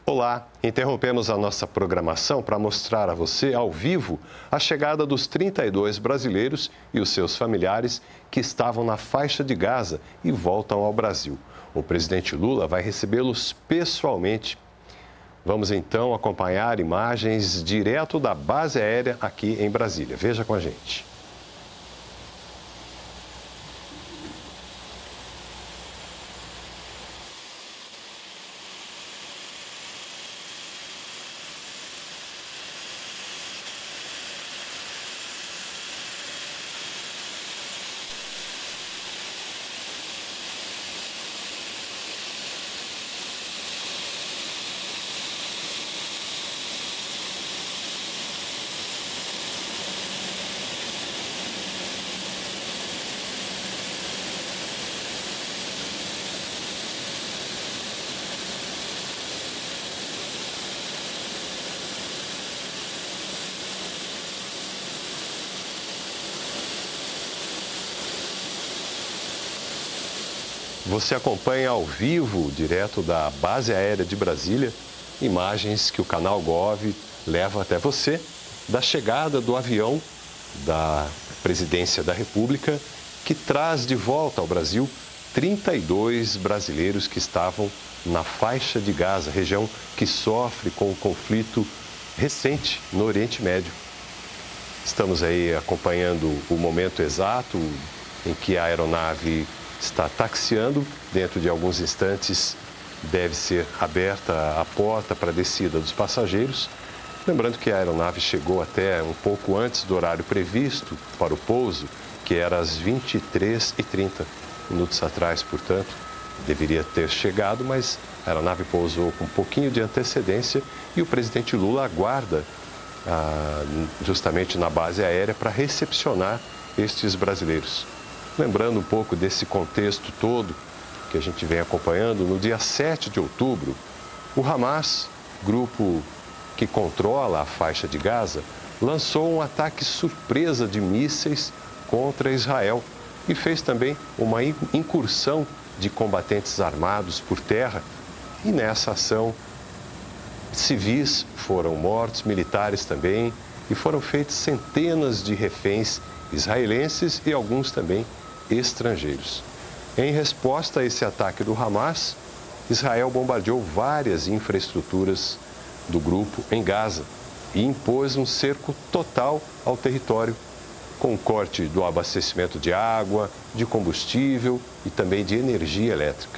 Olá, interrompemos a nossa programação para mostrar a você, ao vivo, a chegada dos 32 brasileiros e os seus familiares que estavam na faixa de Gaza e voltam ao Brasil. O presidente Lula vai recebê-los pessoalmente. Vamos então acompanhar imagens direto da base aérea aqui em Brasília. Veja com a gente. Você acompanha ao vivo, direto da base aérea de Brasília, imagens que o canal Gov leva até você da chegada do avião da Presidência da República, que traz de volta ao Brasil 32 brasileiros que estavam na faixa de Gaza, região que sofre com o conflito recente no Oriente Médio. Estamos aí acompanhando o momento exato em que a aeronave está taxiando. Dentro de alguns instantes deve ser aberta a porta para a descida dos passageiros. Lembrando que a aeronave chegou até um pouco antes do horário previsto para o pouso, que era às 23h30, minutos atrás, portanto, deveria ter chegado, mas a aeronave pousou com um pouquinho de antecedência e o presidente Lula aguarda justamente na base aérea para recepcionar estes brasileiros. Lembrando um pouco desse contexto todo que a gente vem acompanhando, no dia 7 de outubro, o Hamas, grupo que controla a faixa de Gaza, lançou um ataque surpresa de mísseis contra Israel e fez também uma incursão de combatentes armados por terra. E nessa ação, civis foram mortos, militares também, e foram feitos centenas de reféns israelenses e alguns também estrangeiros. Em resposta a esse ataque do Hamas, Israel bombardeou várias infraestruturas do grupo em Gaza e impôs um cerco total ao território, com corte do abastecimento de água, de combustível e também de energia elétrica.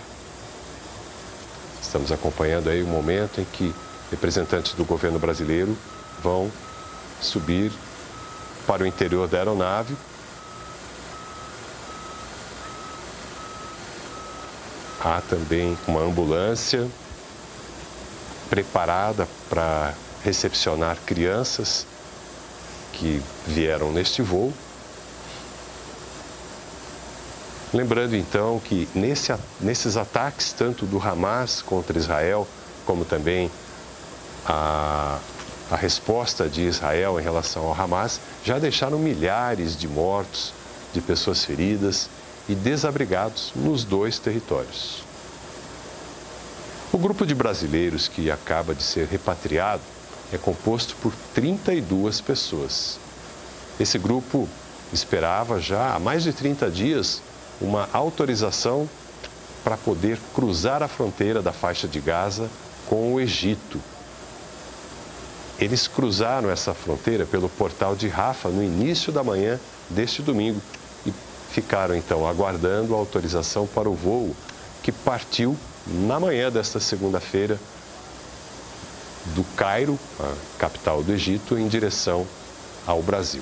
Estamos acompanhando aí o momento em que representantes do governo brasileiro vão subir para o interior da aeronave. Há também uma ambulância preparada para recepcionar crianças que vieram neste voo. Lembrando então que nesses ataques, tanto do Hamas contra Israel, como também a resposta de Israel em relação ao Hamas, já deixaram milhares de mortos, de pessoas feridas e desabrigados nos dois territórios. O grupo de brasileiros que acaba de ser repatriado é composto por 32 pessoas. Esse grupo esperava já há mais de 30 dias uma autorização para poder cruzar a fronteira da faixa de Gaza com o Egito. Eles cruzaram essa fronteira pelo portal de Rafah no início da manhã deste domingo e ficaram então aguardando a autorização para o voo que partiu na manhã desta segunda-feira do Cairo, a capital do Egito, em direção ao Brasil.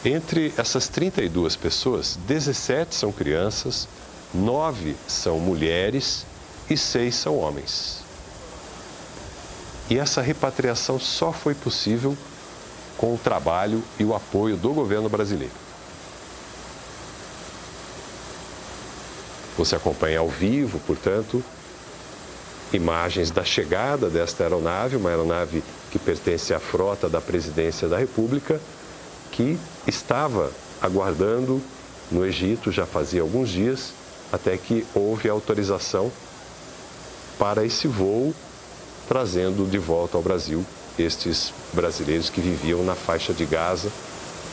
Entre essas 32 pessoas, 17 são crianças, 9 são mulheres e 6 são homens. E essa repatriação só foi possível com o trabalho e o apoio do governo brasileiro. Você acompanha ao vivo, portanto, imagens da chegada desta aeronave, uma aeronave que pertence à frota da Presidência da República, que estava aguardando no Egito já fazia alguns dias, até que houve autorização para esse voo trazendo de volta ao Brasil estes brasileiros que viviam na faixa de Gaza,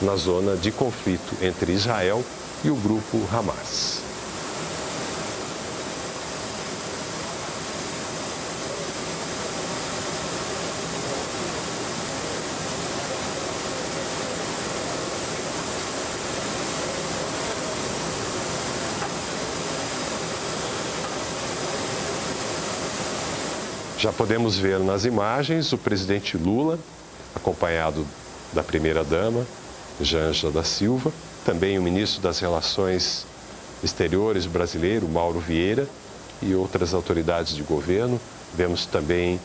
na zona de conflito entre Israel e o grupo Hamas. Já podemos ver nas imagens o presidente Lula, acompanhado da primeira-dama, Janja da Silva, também o ministro das Relações Exteriores brasileiro, Mauro Vieira, e outras autoridades de governo. Vemos também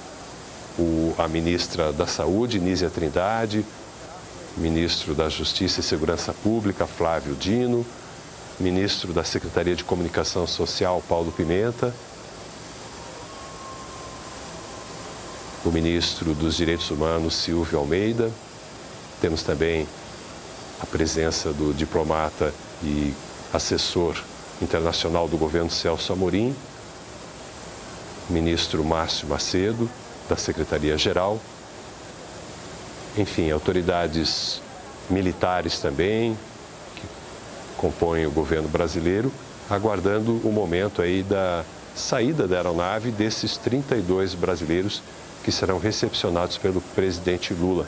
a ministra da Saúde, Nízia Trindade, ministro da Justiça e Segurança Pública, Flávio Dino, ministro da Secretaria de Comunicação Social, Paulo Pimenta, o ministro dos Direitos Humanos, Silvio Almeida. Temos também a presença do diplomata e assessor internacional do governo, Celso Amorim, ministro Márcio Macedo, da Secretaria-Geral. Enfim, autoridades militares também, que compõem o governo brasileiro, aguardando o momento aí da saída da aeronave desses 32 brasileiros que serão recepcionados pelo presidente Lula.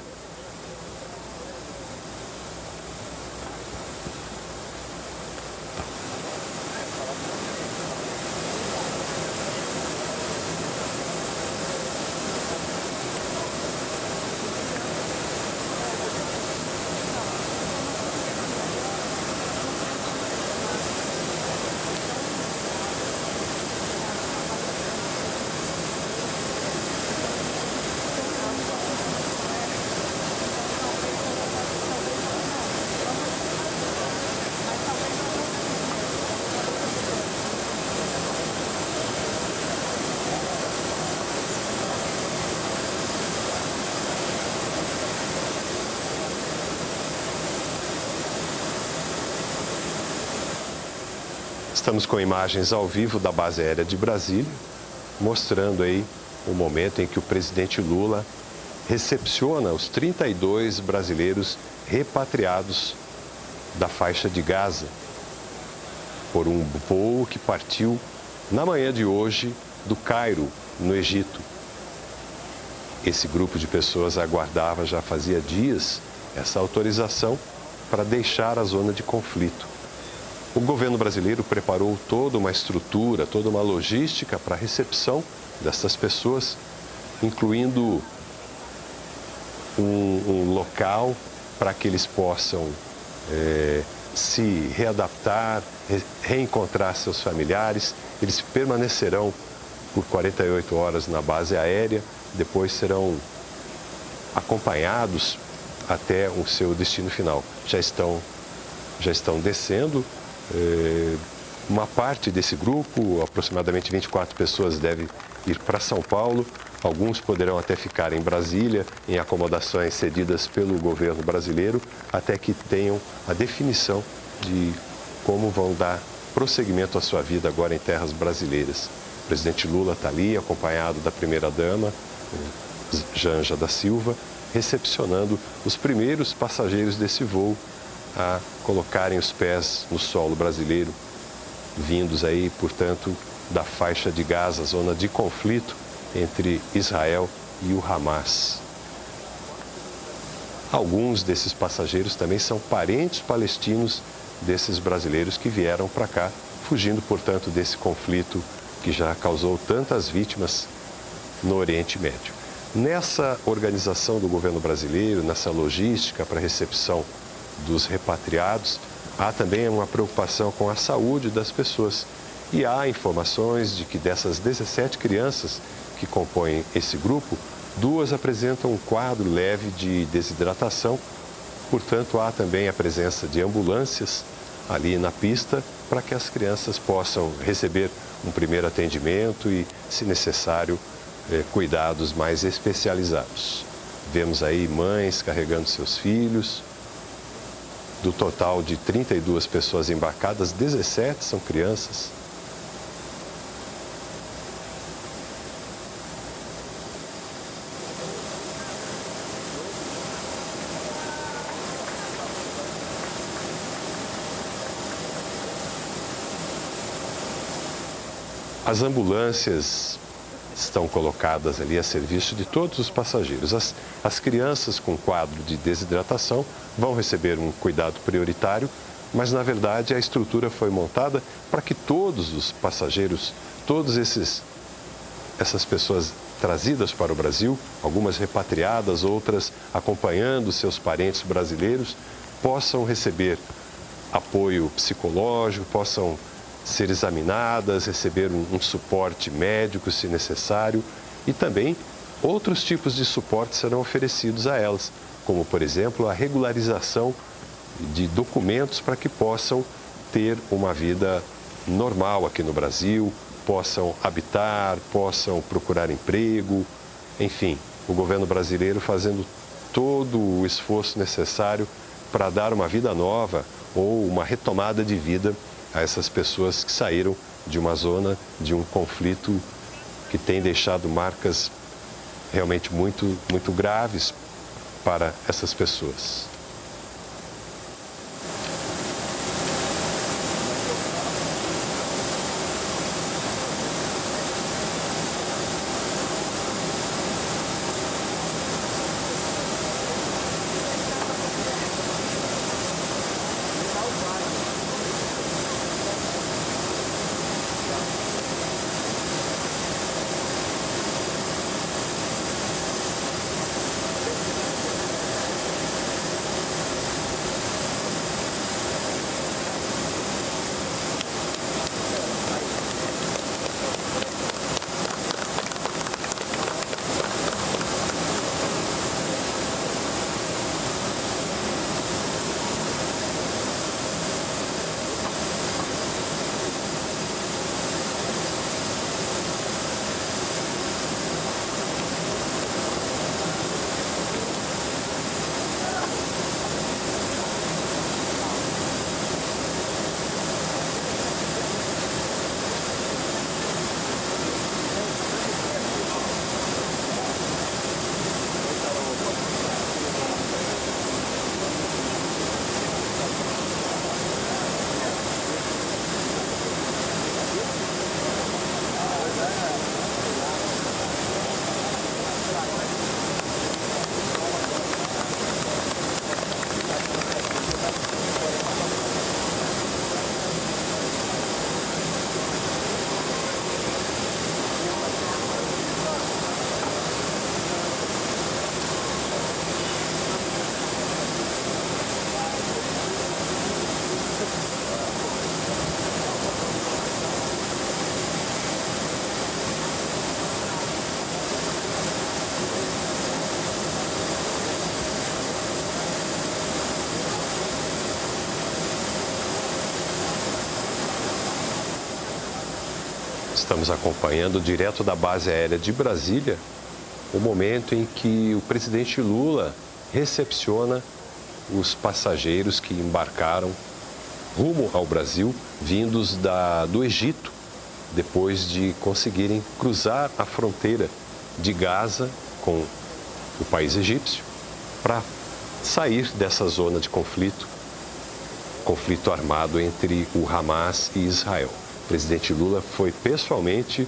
Estamos com imagens ao vivo da base aérea de Brasília, mostrando aí o momento em que o presidente Lula recepciona os 32 brasileiros repatriados da faixa de Gaza por um voo que partiu na manhã de hoje do Cairo, no Egito. Esse grupo de pessoas aguardava já fazia dias essa autorização para deixar a zona de conflito. O governo brasileiro preparou toda uma estrutura, toda uma logística para a recepção dessas pessoas, incluindo um local para que eles possam se readaptar, reencontrar seus familiares. Eles permanecerão por 48 horas na base aérea, depois serão acompanhados até o seu destino final. Já estão descendo. Uma parte desse grupo, aproximadamente 24 pessoas, deve ir para São Paulo. Alguns poderão até ficar em Brasília, em acomodações cedidas pelo governo brasileiro, até que tenham a definição de como vão dar prosseguimento à sua vida agora em terras brasileiras. O presidente Lula está ali, acompanhado da primeira-dama, Janja da Silva, recepcionando os primeiros passageiros desse voo a colocarem os pés no solo brasileiro, vindos aí, portanto, da faixa de Gaza, zona de conflito entre Israel e o Hamas. Alguns desses passageiros também são parentes palestinos desses brasileiros que vieram para cá, fugindo, portanto, desse conflito que já causou tantas vítimas no Oriente Médio. Nessa organização do governo brasileiro, nessa logística para a recepção dos repatriados, há também uma preocupação com a saúde das pessoas. E há informações de que dessas 17 crianças que compõem esse grupo, 2 apresentam um quadro leve de desidratação. Portanto, há também a presença de ambulâncias ali na pista para que as crianças possam receber um primeiro atendimento e, se necessário, cuidados mais especializados. Vemos aí mães carregando seus filhos. Do total de 32 pessoas embarcadas, 17 são crianças. As ambulâncias estão colocadas ali a serviço de todos os passageiros. As crianças com quadro de desidratação vão receber um cuidado prioritário, mas na verdade a estrutura foi montada para que todos os passageiros, essas pessoas trazidas para o Brasil, algumas repatriadas, outras acompanhando seus parentes brasileiros, possam receber apoio psicológico, possam ser examinadas, receber um suporte médico, se necessário, e também outros tipos de suporte serão oferecidos a elas, como, por exemplo, a regularização de documentos para que possam ter uma vida normal aqui no Brasil, possam habitar, possam procurar emprego, enfim, o governo brasileiro fazendo todo o esforço necessário para dar uma vida nova ou uma retomada de vida a essas pessoas que saíram de uma zona, de um conflito que tem deixado marcas realmente muito graves para essas pessoas. Estamos acompanhando direto da base aérea de Brasília o momento em que o presidente Lula recepciona os passageiros que embarcaram rumo ao Brasil, vindos do Egito, depois de conseguirem cruzar a fronteira de Gaza com o país egípcio para sair dessa zona de conflito armado entre o Hamas e Israel. O presidente Lula foi pessoalmente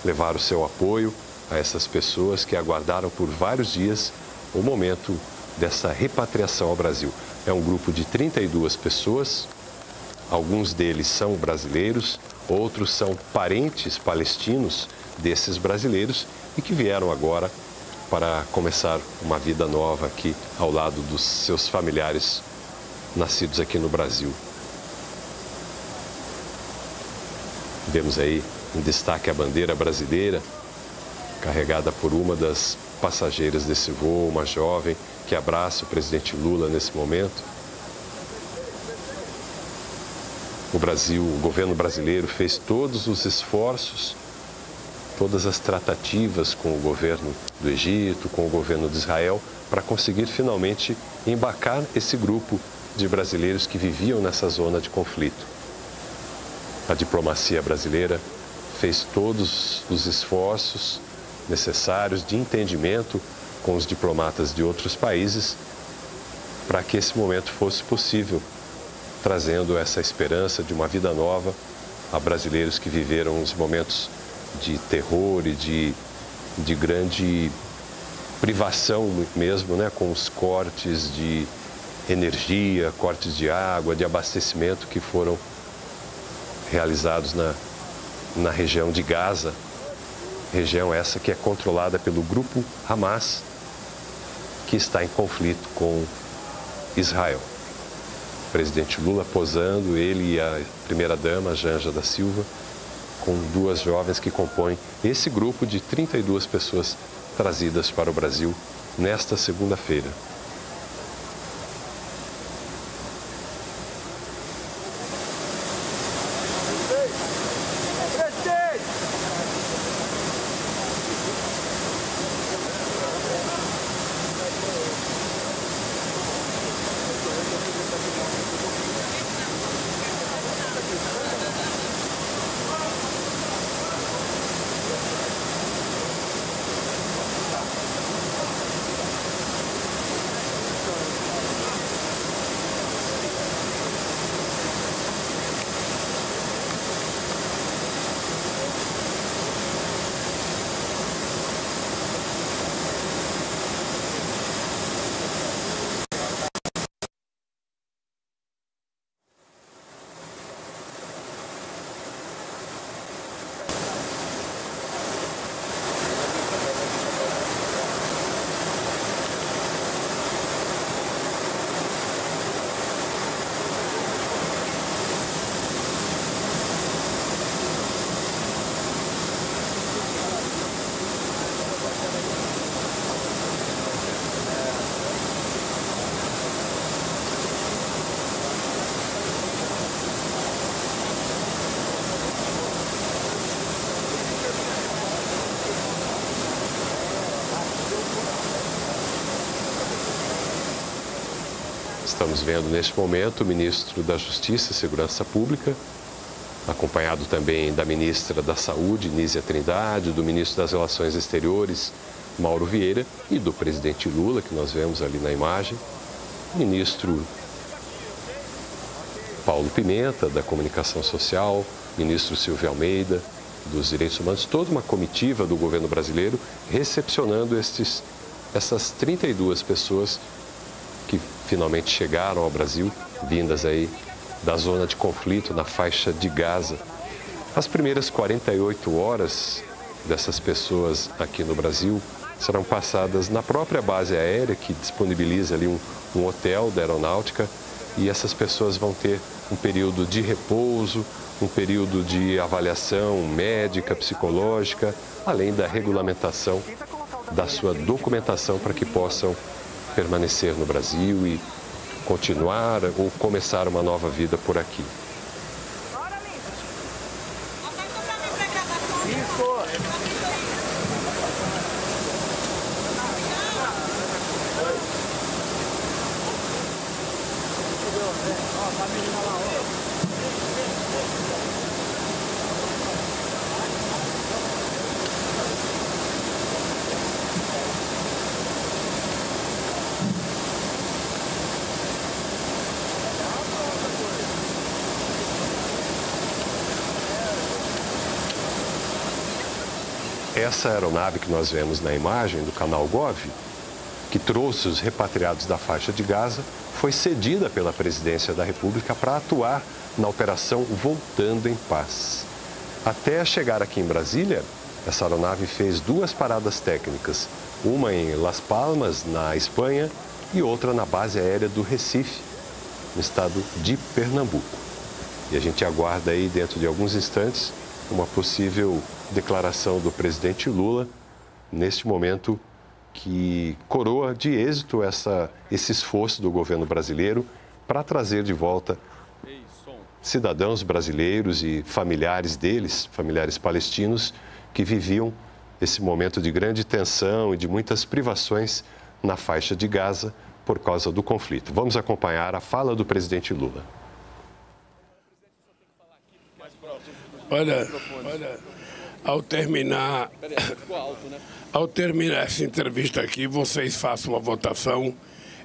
levar o seu apoio a essas pessoas que aguardaram por vários dias o momento dessa repatriação ao Brasil. É um grupo de 32 pessoas, alguns deles são brasileiros, outros são parentes palestinos desses brasileiros e que vieram agora para começar uma vida nova aqui ao lado dos seus familiares nascidos aqui no Brasil. Vemos aí em destaque a bandeira brasileira, carregada por uma das passageiras desse voo, uma jovem que abraça o presidente Lula nesse momento. O governo brasileiro fez todos os esforços, todas as tratativas com o governo do Egito, com o governo de Israel, para conseguir finalmente embarcar esse grupo de brasileiros que viviam nessa zona de conflito. A diplomacia brasileira fez todos os esforços necessários de entendimento com os diplomatas de outros países para que esse momento fosse possível, trazendo essa esperança de uma vida nova a brasileiros que viveram os momentos terror e de grande privação mesmo, né, com os cortes de energia, cortes de água, de abastecimento que foram realizados na região de Gaza, região essa que é controlada pelo grupo Hamas, que está em conflito com Israel. O presidente Lula posando, ele e a primeira-dama, Janja da Silva, com duas jovens que compõem esse grupo de 32 pessoas trazidas para o Brasil nesta segunda-feira. Estamos vendo neste momento o ministro da Justiça e Segurança Pública, acompanhado também da ministra da Saúde, Nízia Trindade, do ministro das Relações Exteriores, Mauro Vieira, e do presidente Lula, que nós vemos ali na imagem, ministro Paulo Pimenta, da Comunicação Social, ministro Silvio Almeida, dos Direitos Humanos, toda uma comitiva do governo brasileiro recepcionando essas 32 pessoas que finalmente chegaram ao Brasil, vindas aí da zona de conflito na faixa de Gaza. As primeiras 48 horas dessas pessoas aqui no Brasil serão passadas na própria base aérea, que disponibiliza ali um hotel da aeronáutica, e essas pessoas vão ter um período de repouso, um período de avaliação médica, psicológica, além da regulamentação da sua documentação para que possam permanecer no Brasil e continuar ou começar uma nova vida por aqui. Essa aeronave que nós vemos na imagem do canal Gov, que trouxe os repatriados da faixa de Gaza, foi cedida pela Presidência da República para atuar na operação Voltando em Paz. Até chegar aqui em Brasília, essa aeronave fez duas paradas técnicas, uma em Las Palmas, na Espanha, e outra na base aérea do Recife, no estado de Pernambuco. E a gente aguarda aí, dentro de alguns instantes, uma possível declaração do presidente Lula, neste momento que coroa de êxito esse esforço do governo brasileiro para trazer de volta cidadãos brasileiros e familiares deles, familiares palestinos, que viviam esse momento de grande tensão e de muitas privações na faixa de Gaza por causa do conflito. Vamos acompanhar a fala do presidente Lula. Olha, ao terminar essa entrevista aqui, vocês façam uma votação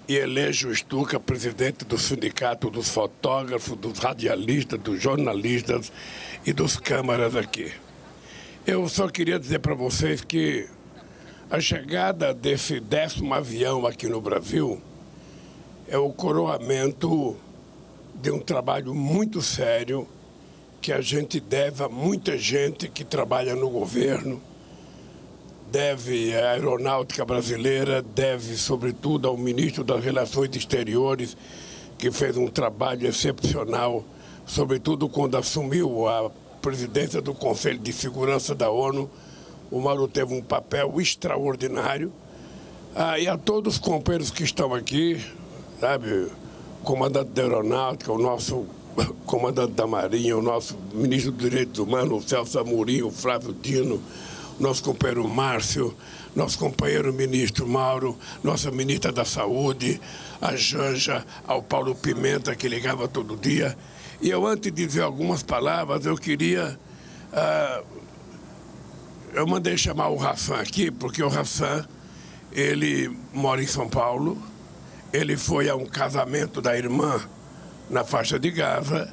e elejam o Stuca presidente do sindicato dos fotógrafos, dos radialistas, dos jornalistas e dos câmaras aqui. Eu só queria dizer para vocês que a chegada desse 10º avião aqui no Brasil é o coroamento de um trabalho muito sério que a gente deve a muita gente que trabalha no governo, deve à aeronáutica brasileira, deve sobretudo ao ministro das Relações Exteriores, que fez um trabalho excepcional, sobretudo quando assumiu a presidência do Conselho de Segurança da ONU. O Mauro teve um papel extraordinário. E a todos os companheiros que estão aqui, sabe, o comandante da Aeronáutica, o nosso comandante da Marinha, o nosso ministro dos Direitos Humanos, o Celso Amorim, o Flávio Dino, o nosso companheiro Márcio, nosso companheiro ministro Mauro, nossa ministra da Saúde, a Janja, ao Paulo Pimenta, que ligava todo dia. E eu, antes de dizer algumas palavras, eu queria... eu mandei chamar o Hassan aqui, porque o Hassan, ele mora em São Paulo, ele foi a um casamento da irmã na faixa de Gaza,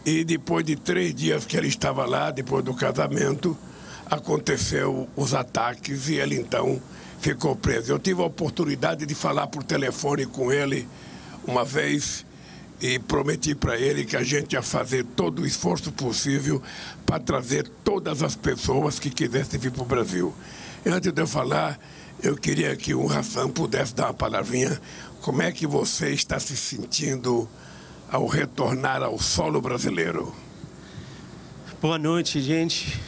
e depois de 3 dias que ele estava lá, depois do casamento, aconteceu os ataques e ele então ficou preso. Eu tive a oportunidade de falar por telefone com ele uma vez e prometi para ele que a gente ia fazer todo o esforço possível para trazer todas as pessoas que quisessem vir para o Brasil. E antes de eu falar, eu queria que o Hassan pudesse dar uma palavrinha. Como é que você está se sentindo ao retornar ao solo brasileiro? Boa noite, gente.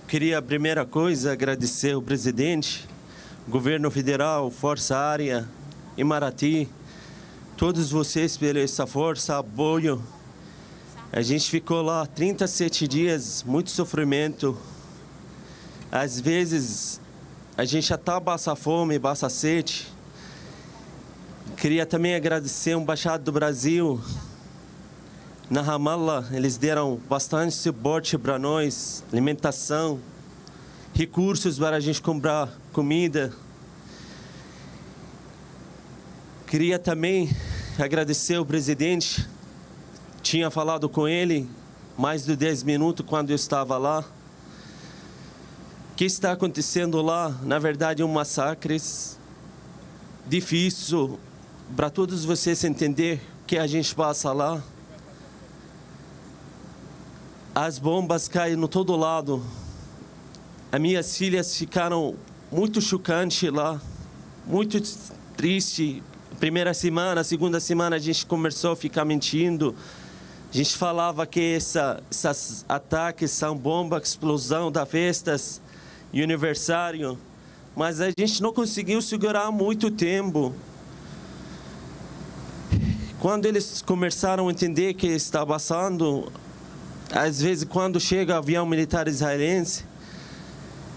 Queria, a primeira coisa, agradecer ao presidente, governo federal, Força Aérea, Imarati, todos vocês pela essa força, apoio. A gente ficou lá 37 dias, muito sofrimento. Às vezes, a gente até passa fome, passa sede. Queria também agradecer a Embaixada do Brasil. Na Ramallah, eles deram bastante suporte para nós, alimentação, recursos para a gente comprar comida. Queria também agradecer ao presidente. Tinha falado com ele mais de 10 minutos quando eu estava lá. O que está acontecendo lá, na verdade, é um massacre difícil para todos vocês entenderem o que a gente passa lá. As bombas caem no todo lado. As minhas filhas ficaram muito chocantes lá, muito triste. Primeira semana, segunda semana a gente começou a ficar mentindo. A gente falava que esses ataques são bomba, explosão das festas e aniversário. Mas a gente não conseguiu segurar muito tempo. Quando eles começaram a entender o que está passando, às vezes, quando chega avião militar israelense,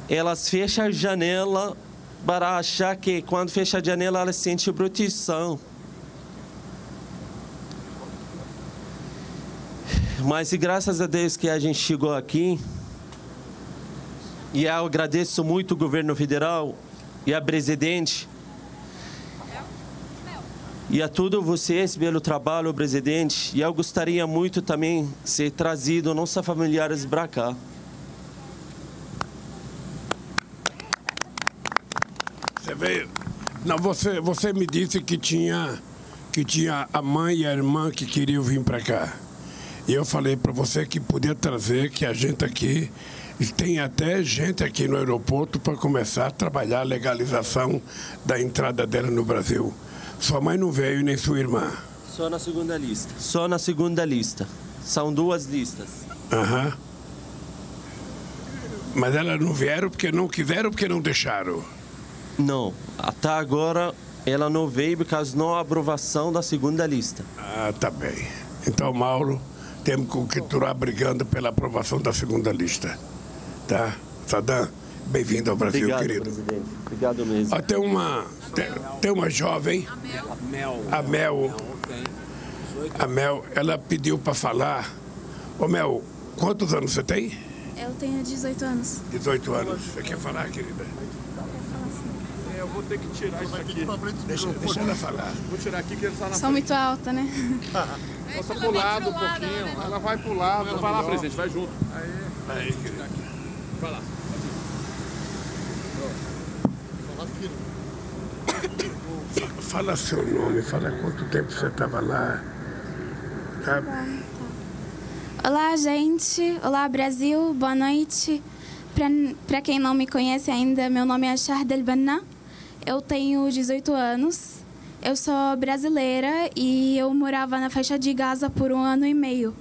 elas fecham a janela para achar que, quando fecha a janela, elas sentem proteção. Mas, graças a Deus que a gente chegou aqui, e eu agradeço muito o governo federal e a presidente, e a todos vocês pelo trabalho, presidente. E eu gostaria muito também de ser trazido nossos familiares para cá. Você veio... Não, você me disse que tinha a mãe e a irmã que queriam vir para cá. E eu falei para você que podia trazer, que a gente aqui... Tem até gente aqui no aeroporto para começar a trabalhar a legalização da entrada dela no Brasil. Sua mãe não veio, nem sua irmã. Só na segunda lista. Só na segunda lista. São 2 listas. Aham. Mas elas não vieram porque não quiseram ou porque não deixaram? Não. Até agora, ela não veio por causa não aprovação da segunda lista. Ah, tá bem. Então, Mauro, temos que continuar brigando pela aprovação da segunda lista. Tá? Saddam, bem-vindo ao Brasil, obrigado, querido. Presidente. Obrigado mesmo. Tem uma jovem, a Mel, ela pediu para falar. Ô Mel, quantos anos você tem? Eu tenho 18 anos. 18 anos. Você quer falar, querida? Eu vou ter que tirar isso aqui. Deixa ela falar. Vou tirar aqui que ele está na Sou muito alta, né? Posso pular um pouquinho. Ela vai pular. Vai lá, presidente, vai junto. Aí, querida. Vai lá. Fala seu nome, fala quanto tempo você estava lá. Tá? Olá, gente. Olá, Brasil. Boa noite. Para quem não me conhece ainda, meu nome é Shahd Banna. Eu tenho 18 anos. Eu sou brasileira e eu morava na faixa de Gaza por 1 ano e meio.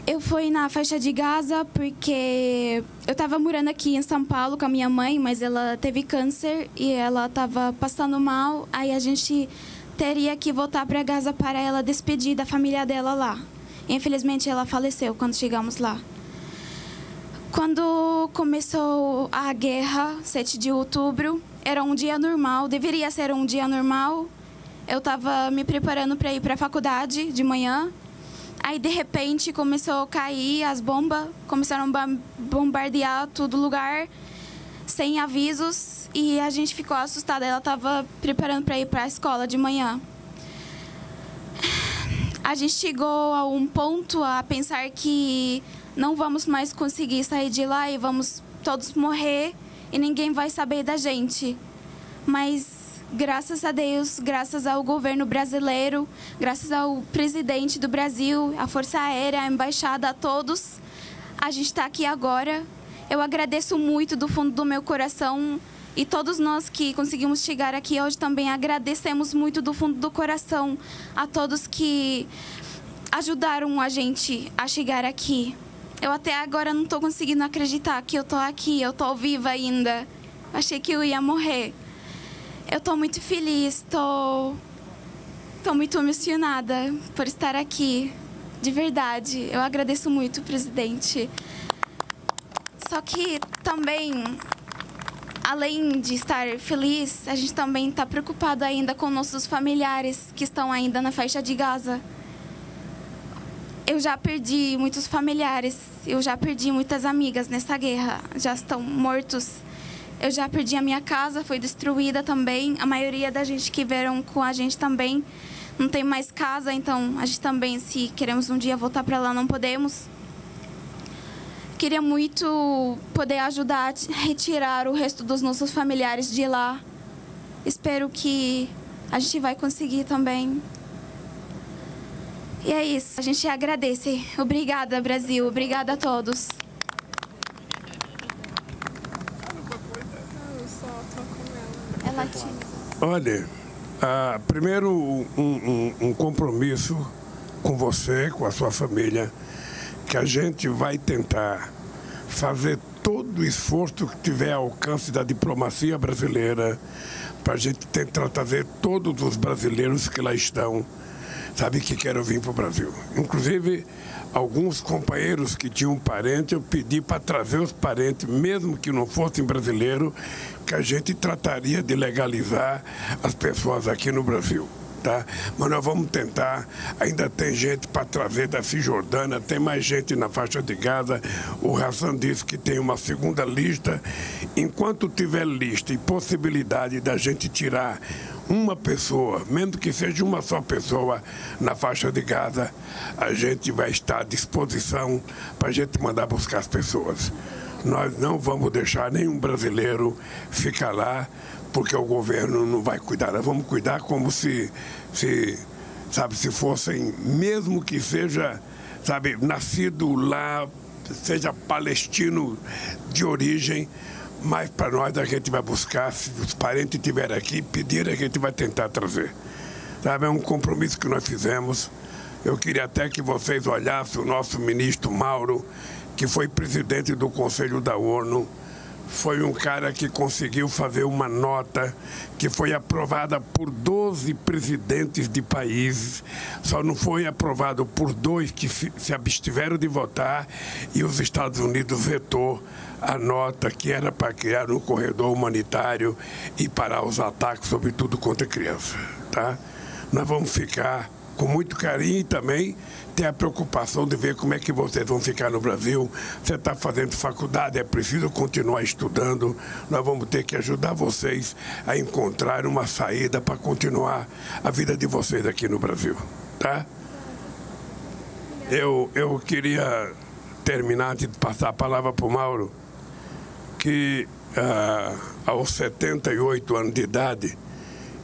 Eu fui na faixa de Gaza porque eu estava morando aqui em São Paulo com a minha mãe, mas ela teve câncer e ela estava passando mal. Aí a gente teria que voltar para Gaza para ela despedir da família dela lá. Infelizmente, ela faleceu quando chegamos lá. Quando começou a guerra, 7 de outubro, era um dia normal, deveria ser um dia normal. Eu estava me preparando para ir para a faculdade de manhã. Aí, de repente, começou a cair as bombas, começaram a bombardear todo lugar, sem avisos, e a gente ficou assustada. Ela estava preparando para ir para a escola de manhã. A gente chegou a um ponto a pensar que não vamos mais conseguir sair de lá e vamos todos morrer e ninguém vai saber da gente. Mas, graças a Deus, graças ao governo brasileiro, graças ao presidente do Brasil, a Força Aérea, a Embaixada, a todos, a gente está aqui agora. Eu agradeço muito do fundo do meu coração e todos nós que conseguimos chegar aqui hoje também agradecemos muito do fundo do coração a todos que ajudaram a gente a chegar aqui. Eu até agora não estou conseguindo acreditar que eu estou aqui, eu estou viva ainda. Achei que eu ia morrer. Eu estou muito feliz, estou muito emocionada por estar aqui. De verdade, eu agradeço muito, presidente. Só que também, além de estar feliz, a gente também está preocupado ainda com nossos familiares que estão ainda na faixa de Gaza. Eu já perdi muitos familiares, eu já perdi muitas amigas nessa guerra, já estão mortos. Eu já perdi a minha casa, foi destruída também. A maioria da gente que vieram com a gente também não tem mais casa, então a gente também, se queremos um dia voltar para lá, não podemos. Queria muito poder ajudar a retirar o resto dos nossos familiares de lá. Espero que a gente vai conseguir também. E é isso, a gente agradece. Obrigada, Brasil. Obrigada a todos. Ela tinha. Olha, primeiro um compromisso com você, com a sua família, que a gente vai tentar fazer todo o esforço que tiver ao alcance da diplomacia brasileira para a gente tentar trazer todos os brasileiros que lá estão, sabe, que querem vir para o Brasil. Inclusive, alguns companheiros que tinham parente, eu pedi para trazer os parentes, mesmo que não fossem brasileiros, que a gente trataria de legalizar as pessoas aqui no Brasil. Tá? Mas nós vamos tentar, ainda tem gente para trazer da Cisjordânia, tem mais gente na faixa de Gaza. O Hassan disse que tem uma segunda lista. Enquanto tiver lista e possibilidade da gente tirar uma pessoa, mesmo que seja uma só pessoa na faixa de Gaza, a gente vai estar à disposição para a gente mandar buscar as pessoas. Nós não vamos deixar nenhum brasileiro ficar lá, porque o governo não vai cuidar. Nós vamos cuidar como se fossem, mesmo que seja, sabe, nascido lá, seja palestino de origem, mas para nós a gente vai buscar, se os parentes estiverem aqui, pedir, a gente vai tentar trazer. Sabe, é um compromisso que nós fizemos. Eu queria até que vocês olhassem o nosso ministro Mauro, que foi presidente do Conselho da ONU. Foi um cara que conseguiu fazer uma nota que foi aprovada por 12 presidentes de países, só não foi aprovado por 2 que se abstiveram de votar, e os Estados Unidos vetou a nota que era para criar um corredor humanitário e parar os ataques, sobretudo contra crianças. Tá? Nós vamos ficar com muito carinho e também ter a preocupação de ver como é que vocês vão ficar no Brasil. Você está fazendo faculdade, é preciso continuar estudando. Nós vamos ter que ajudar vocês a encontrar uma saída para continuar a vida de vocês aqui no Brasil. Tá? Eu queria terminar, antes de passar a palavra para o Mauro, que aos 78 anos de idade,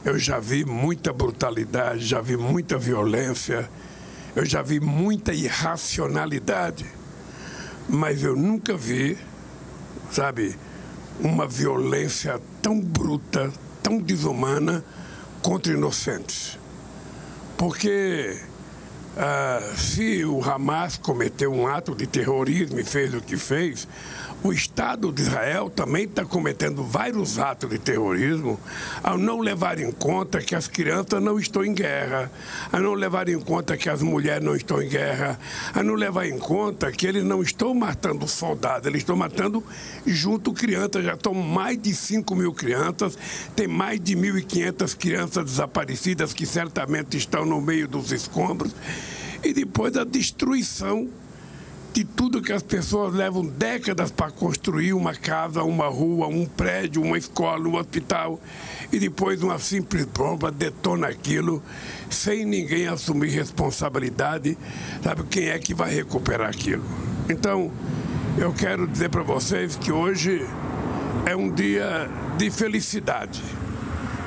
eu já vi muita brutalidade, já vi muita violência, eu já vi muita irracionalidade, mas eu nunca vi, sabe, uma violência tão bruta, tão desumana contra inocentes. Porque se o Hamas cometeu um ato de terrorismo e fez o que fez, o Estado de Israel também está cometendo vários atos de terrorismo ao não levar em conta que as crianças não estão em guerra, a não levar em conta que as mulheres não estão em guerra, a não levar em conta que eles não estão matando soldados, eles estão matando junto crianças. Já estão mais de 5 mil crianças, tem mais de 1.500 crianças desaparecidas que certamente estão no meio dos escombros. E depois a destruição de tudo que as pessoas levam décadas para construir, uma casa, uma rua, um prédio, uma escola, um hospital, e depois uma simples bomba detona aquilo, sem ninguém assumir responsabilidade. Sabe quem é que vai recuperar aquilo? Então, eu quero dizer para vocês que hoje é um dia de felicidade.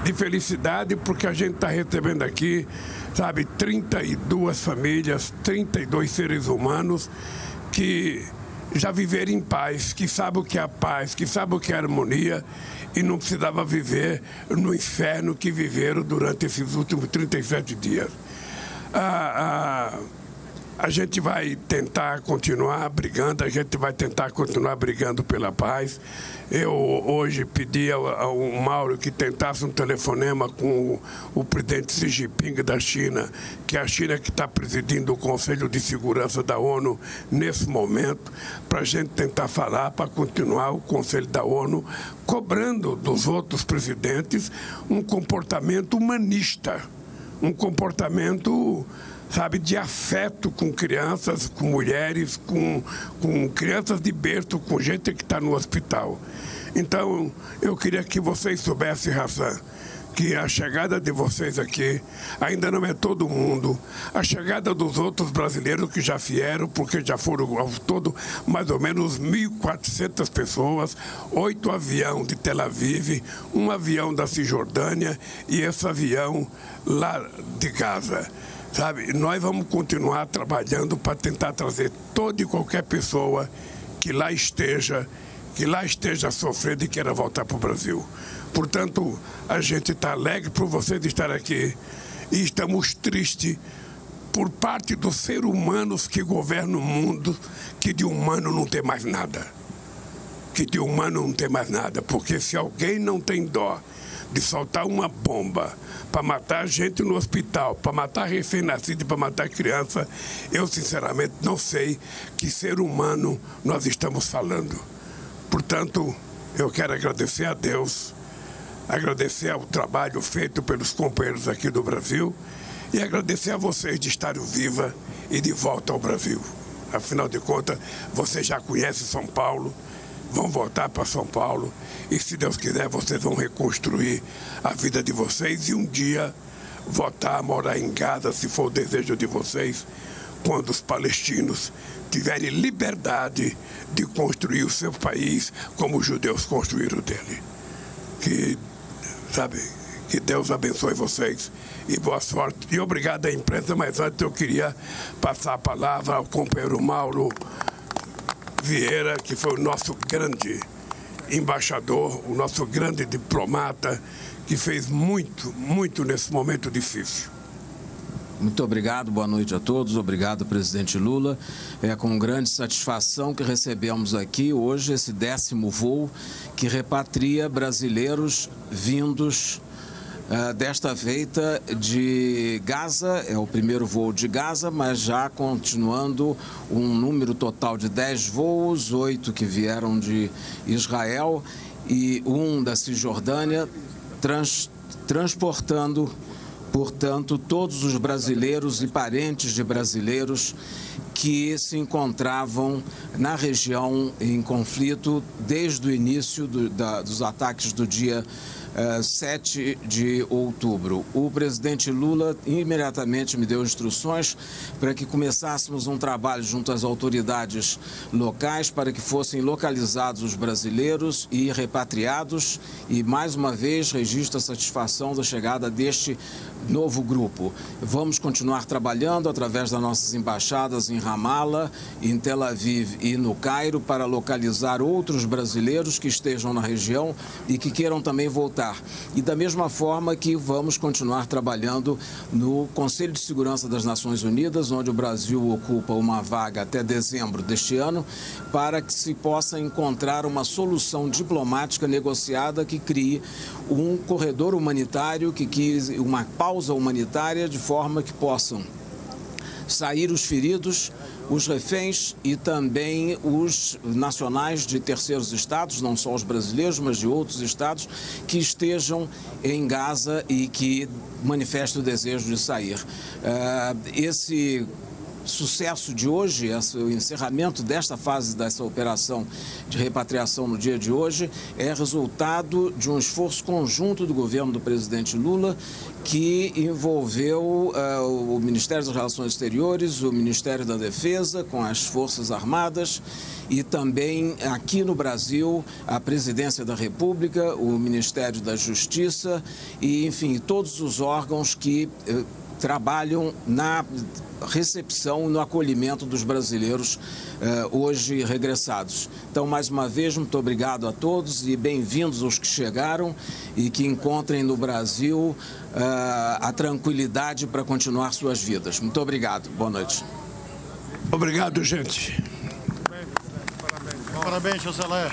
De felicidade porque a gente está recebendo aqui, sabe, 32 famílias, 32 seres humanos que já viveram em paz, que sabem o que é a paz, que sabem o que é a harmonia e não precisava viver no inferno que viveram durante esses últimos 37 dias. A gente vai tentar continuar brigando, a gente vai tentar continuar brigando pela paz. Eu hoje pedi ao Mauro que tentasse um telefonema com o presidente Xi Jinping da China, que é a China que está presidindo o Conselho de Segurança da ONU nesse momento, para a gente tentar falar, para continuar o Conselho da ONU cobrando dos outros presidentes um comportamento humanista, um comportamento, sabe, de afeto com crianças, com mulheres, com crianças de berço, com gente que está no hospital. Então, eu queria que vocês soubessem, Hassan, que a chegada de vocês aqui ainda não é todo mundo. A chegada dos outros brasileiros que já vieram, porque já foram ao todo mais ou menos 1.400 pessoas, 8 aviões de Tel Aviv, um avião da Cisjordânia e esse avião lá de Gaza. Sabe, nós vamos continuar trabalhando para tentar trazer toda e qualquer pessoa que lá esteja sofrendo e queira voltar para o Brasil. Portanto, a gente está alegre por vocês estarem aqui e estamos tristes por parte dos seres humanos que governam o mundo, que de humano não tem mais nada. Que de humano não tem mais nada, porque se alguém não tem dó de soltar uma bomba para matar gente no hospital, para matar recém-nascido, para matar criança, eu sinceramente não sei que ser humano nós estamos falando. Portanto, eu quero agradecer a Deus, agradecer ao trabalho feito pelos companheiros aqui do Brasil e agradecer a vocês de estarem viva e de volta ao Brasil. Afinal de contas, vocês já conhecem São Paulo, vão voltar para São Paulo e, se Deus quiser, vocês vão reconstruir a vida de vocês e um dia voltar a morar em Gaza, se for o desejo de vocês, quando os palestinos tiverem liberdade de construir o seu país como os judeus construíram dele. Que Deus abençoe vocês e boa sorte. E obrigado à imprensa, mas antes eu queria passar a palavra ao companheiro Mauro Vieira, que foi o nosso grande embaixador, o nosso grande diplomata, que fez muito, muito nesse momento difícil. Muito obrigado, boa noite a todos. Obrigado, presidente Lula. É com grande satisfação que recebemos aqui hoje esse 10º voo que repatria brasileiros vindos desta feita de Gaza. É o primeiro voo de Gaza, mas já continuando um número total de 10 voos, 8 que vieram de Israel e um da Cisjordânia, transportando, portanto, todos os brasileiros e parentes de brasileiros que se encontravam na região em conflito desde o início dos ataques do dia 7 de outubro. O presidente Lula imediatamente me deu instruções para que começássemos um trabalho junto às autoridades locais para que fossem localizados os brasileiros e repatriados, e mais uma vez registro a satisfação da chegada deste novo grupo. Vamos continuar trabalhando através das nossas embaixadas em Ramala, em Tel Aviv e no Cairo para localizar outros brasileiros que estejam na região e que queiram também voltar. E da mesma forma que vamos continuar trabalhando no Conselho de Segurança das Nações Unidas, onde o Brasil ocupa uma vaga até dezembro deste ano, para que se possa encontrar uma solução diplomática negociada que crie um corredor humanitário, que crie uma pausa humanitária de forma que possam sair os feridos, os reféns e também os nacionais de terceiros estados, não só os brasileiros, mas de outros estados, que estejam em Gaza e que manifestem o desejo de sair. Esse sucesso de hoje, o encerramento desta fase dessa operação de repatriação no dia de hoje, é resultado de um esforço conjunto do governo do presidente Lula, que envolveu o Ministério das Relações Exteriores, o Ministério da Defesa, com as Forças Armadas, e também aqui no Brasil a Presidência da República, o Ministério da Justiça e, enfim, todos os órgãos que trabalham na recepção e no acolhimento dos brasileiros hoje regressados. Então, mais uma vez, muito obrigado a todos e bem-vindos aos que chegaram e que encontrem no Brasil a tranquilidade para continuar suas vidas. Muito obrigado. Boa noite. Obrigado, gente. Parabéns, Joselé.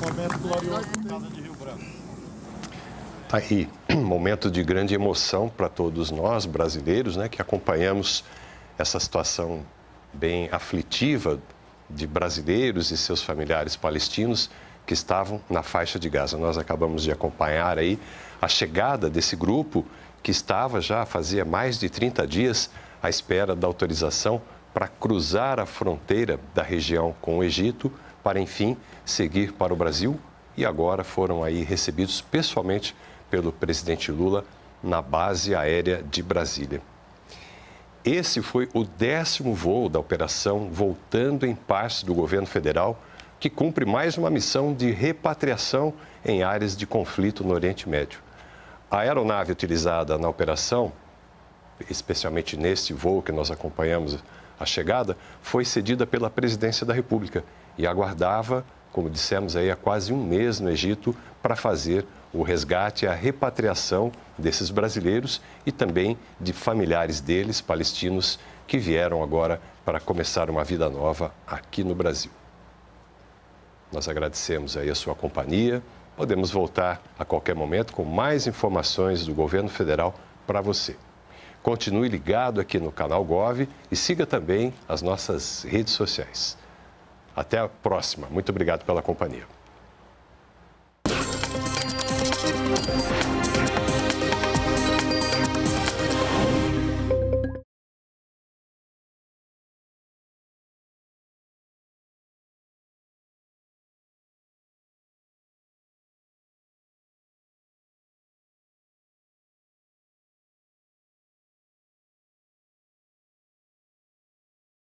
Momento glorioso por Casa de Rio Branco. Tá aí, um momento de grande emoção para todos nós, brasileiros, né, que acompanhamos essa situação bem aflitiva de brasileiros e seus familiares palestinos que estavam na faixa de Gaza. Nós acabamos de acompanhar aí a chegada desse grupo que estava já fazia mais de 30 dias à espera da autorização para cruzar a fronteira da região com o Egito, para enfim seguir para o Brasil, e agora foram aí recebidos pessoalmente pelo presidente Lula na base aérea de Brasília. Esse foi o 10º voo da operação Voltando em Paz do governo federal, que cumpre mais uma missão de repatriação em áreas de conflito no Oriente Médio. A aeronave utilizada na operação, especialmente nesse voo que nós acompanhamos a chegada, foi cedida pela Presidência da República e aguardava, como dissemos aí, há quase um mês no Egito para fazer o resgate e a repatriação desses brasileiros e também de familiares deles, palestinos, que vieram agora para começar uma vida nova aqui no Brasil. Nós agradecemos aí a sua companhia. Podemos voltar a qualquer momento com mais informações do governo federal para você. Continue ligado aqui no canal Gov e siga também as nossas redes sociais. Até a próxima. Muito obrigado pela companhia.